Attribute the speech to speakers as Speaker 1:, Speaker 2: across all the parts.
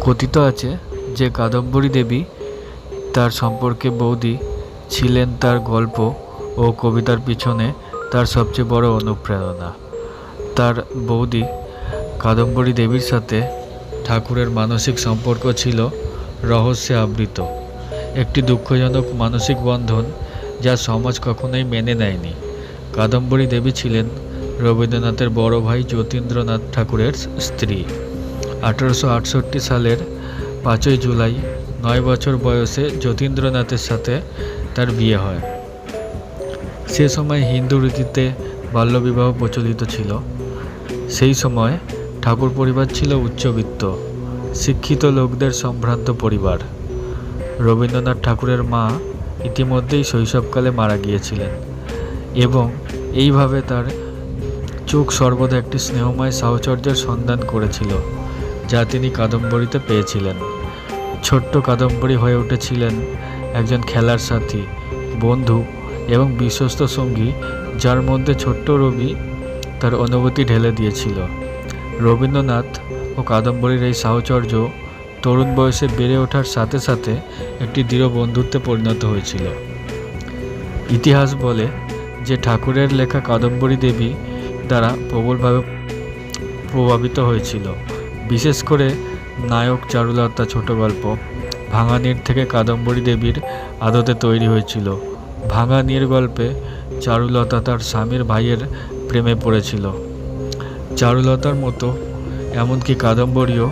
Speaker 1: কথিত আছে যে কাদম্বরী দেবী তার সম্পর্কে বৌদি ছিলেন তার গল্প ও কবিতার পিছনে তার সবচেয়ে বড় অনুপ্রেরণা। তার বৌদি কাদম্বরী দেবীর সাথে ঠাকুরের মানসিক সম্পর্ক ছিল রহস্যে আবৃত, একটি দুঃখজনক মানসিক বন্ধন যা সমাজ কখনোই মেনে নেয়নি। কাদম্বরী দেবী ছিলেন রবীন্দ্রনাথের বড় ভাই যতীন্দ্রনাথ ঠাকুরের স্ত্রী। 1868 সালের 5ই জুলাই 9 বছর বয়সে যতীন্দ্রনাথের সাথে তার বিয়ে হয়। সে সময় হিন্দু রীতিতে বাল্যবিবাহ প্রচলিত ছিল। সেই সময় ঠাকুর পরিবার ছিল উচ্চবিত্ত, শিক্ষিত লোকদের সম্ভ্রান্ত পরিবার। রবীন্দ্রনাথ ঠাকুরের মা ইতিমধ্যেই শৈশবকালে মারা গিয়েছিলেন এবং এইভাবে তার চোখ সর্বদা একটি স্নেহময় সাহচর্যের সন্ধান করেছিল, যা তিনি কাদম্বরীতে পেয়েছিলেন। ছোট্ট কাদম্বরী হয়ে উঠেছিলেন একজন খেলার সাথী, বন্ধু এবং বিশ্বস্ত সঙ্গী, যার মধ্যে ছোট্ট রবি তার অনুভূতি ঢেলে দিয়েছিল। রবীন্দ্রনাথ ও কাদম্বরীর এই সাহচর্য তরুণ বয়সে বেড়ে ওঠার সাথে সাথে একটি দৃঢ় বন্ধুত্বে পরিণত হয়েছিল। ইতিহাস বলে যে ঠাকুরের লেখা কাদম্বরী দেবী দ্বারা প্রবলভাবে প্রভাবিত হয়েছিল। বিশেষ করে নায়ক চারুলতা ছোট গল্প ভাঙানির থেকে কাদম্বরী দেবীর আদতে তৈরি হয়েছিল। ভাঙানির গল্পে চারুলতা তার স্বামীর ভাইয়ের প্রেমে পড়েছিল। চারুলতার মতো এমনকি কাদম্বরীও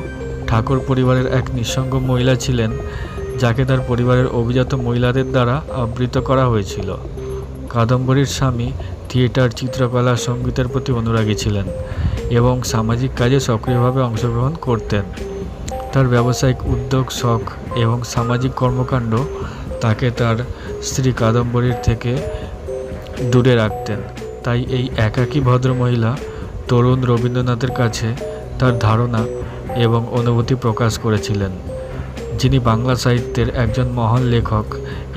Speaker 1: ঠাকুর পরিবারের এক নিঃসঙ্গ মহিলা ছিলেন, যাকে তার পরিবারের অভিজাত মহিলাদের দ্বারা আবৃত করা হয়েছিল। কাদম্বরীর স্বামী থিয়েটার, চিত্রকলা, সঙ্গীতের প্রতি অনুরাগী ছিলেন এবং সামাজিক কাজে সক্রিয়ভাবে অংশগ্রহণ করতেন। তার ব্যবসায়িক উদ্যোগ, শখ এবং সামাজিক কর্মকাণ্ড তাকে তার স্ত্রী কাদম্বরীর থেকে দূরে রাখতেন। তাই এই একাকী ভদ্রমহিলা তরুণ রবীন্দ্রনাথের কাছে তার ধারণা এবং অনুভূতি প্রকাশ করেছিলেন, যিনি বাংলা সাহিত্যের একজন মহান লেখক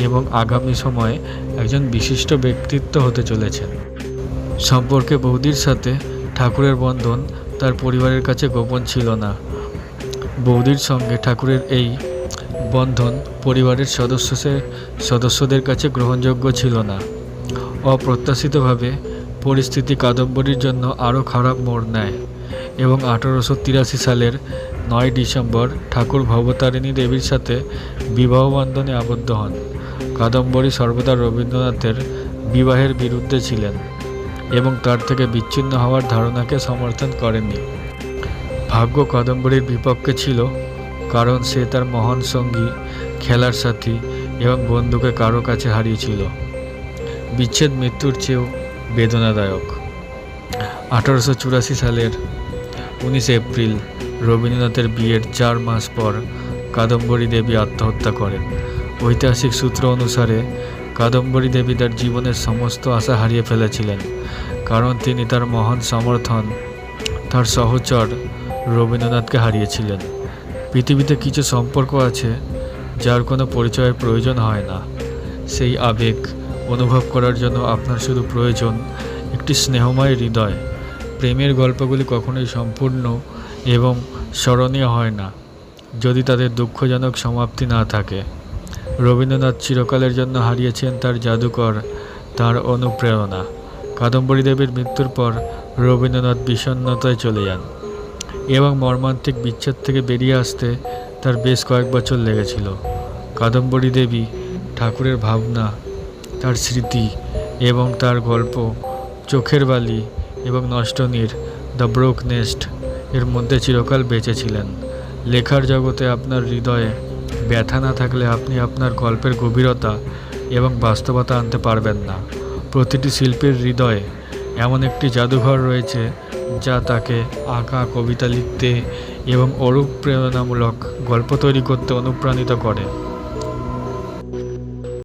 Speaker 1: এবং আগামী সময়ে একজন বিশিষ্ট ব্যক্তিত্ব হতে চলেছেন। সম্পর্কে বৌদির সাথে ঠাকুরের বন্ধন তার পরিবারের কাছে গোপন ছিল না। বৌদির সঙ্গে ঠাকুরের এই বন্ধন পরিবারের সদস্যদের কাছে গ্রহণযোগ্য ছিল না। অপ্রত্যাশিতভাবে পরিস্থিতি কাদম্বরীর জন্য আরও খারাপ মোড় নেয় এবং 1883 সালের 9 ডিসেম্বর ঠাকুর ভবতারিণী দেবীর সাথে বিবাহ বন্ধনে আবদ্ধ হন। কাদম্বরী সর্বদা রবীন্দ্রনাথের বিবাহের বিরুদ্ধে ছিলেন এবং তার থেকে বিচ্ছিন্ন হওয়ার ধারণাকে সমর্থন করেননি। ভাগ্য কাদম্বরীর বিপক্ষে ছিল, কারণ সে তার মহান সঙ্গী, খেলার সাথী এবং বন্ধুকে কারো কাছে হারিয়েছিল। বিচ্ছেদ মৃত্যুর চেয়েও বেদনাদায়ক। 1884 সালের 19 এপ্রিল রবীন্দ্রনাথের বিয়ের 4 মাস পর কাদম্বরী দেবী আত্মহত্যা করেন। ঐতিহাসিক সূত্র অনুসারে কাদম্বরী দেবী তার জীবনের সমস্ত আশা হারিয়ে ফেলেছিলেন, কারণ তিনি তার মহান সমর্থন, তার সহচর রবীন্দ্রনাথকে হারিয়েছিলেন। পৃথিবীতে কিছু সম্পর্ক আছে যার কোনো পরিচয়ের প্রয়োজন হয় না। সেই আবেগ অনুভব করার জন্য আপনার শুধু প্রয়োজন একটি স্নেহময় হৃদয়। প্রেমের গল্পগুলি কখনোই সম্পূর্ণ এবং স্মরণীয় হয় না যদি তাদের দুঃখজনক সমাপ্তি না থাকে। রবীন্দ্রনাথ চিরকালের জন্য হারিয়েছেন তার জাদুকর, তার অনুপ্রেরণা। কাদম্বরী দেবীর মৃত্যুর পর রবীন্দ্রনাথ বিষণ্ণতায় চলে যান এবং মর্মান্তিক বিচ্ছেদ থেকে বেরিয়ে আসতে তার বেশ কয়েক বছর লেগেছিল। কাদম্বরী দেবী ঠাকুরের ভাবনা, তার স্মৃতি এবং তার গল্প চোখের বালি এবং নষ্ট নীর, দ্য ব্রোক নেস্ট এর মধ্যে চিরকাল বেঁচেছিলেন। লেখার জগতে আপনার হৃদয়ে ব্যথা না থাকলে আপনি আপনার গল্পের গভীরতা এবং বাস্তবতা আনতে পারবেন না। প্রতিটি শিল্পীর হৃদয়ে এমন একটি জাদুঘর রয়েছে যা তাকে আঁকা, কবিতা লিখতে এবং অনুপ্রেরণামূলক গল্প তৈরি করতে অনুপ্রাণিত করে।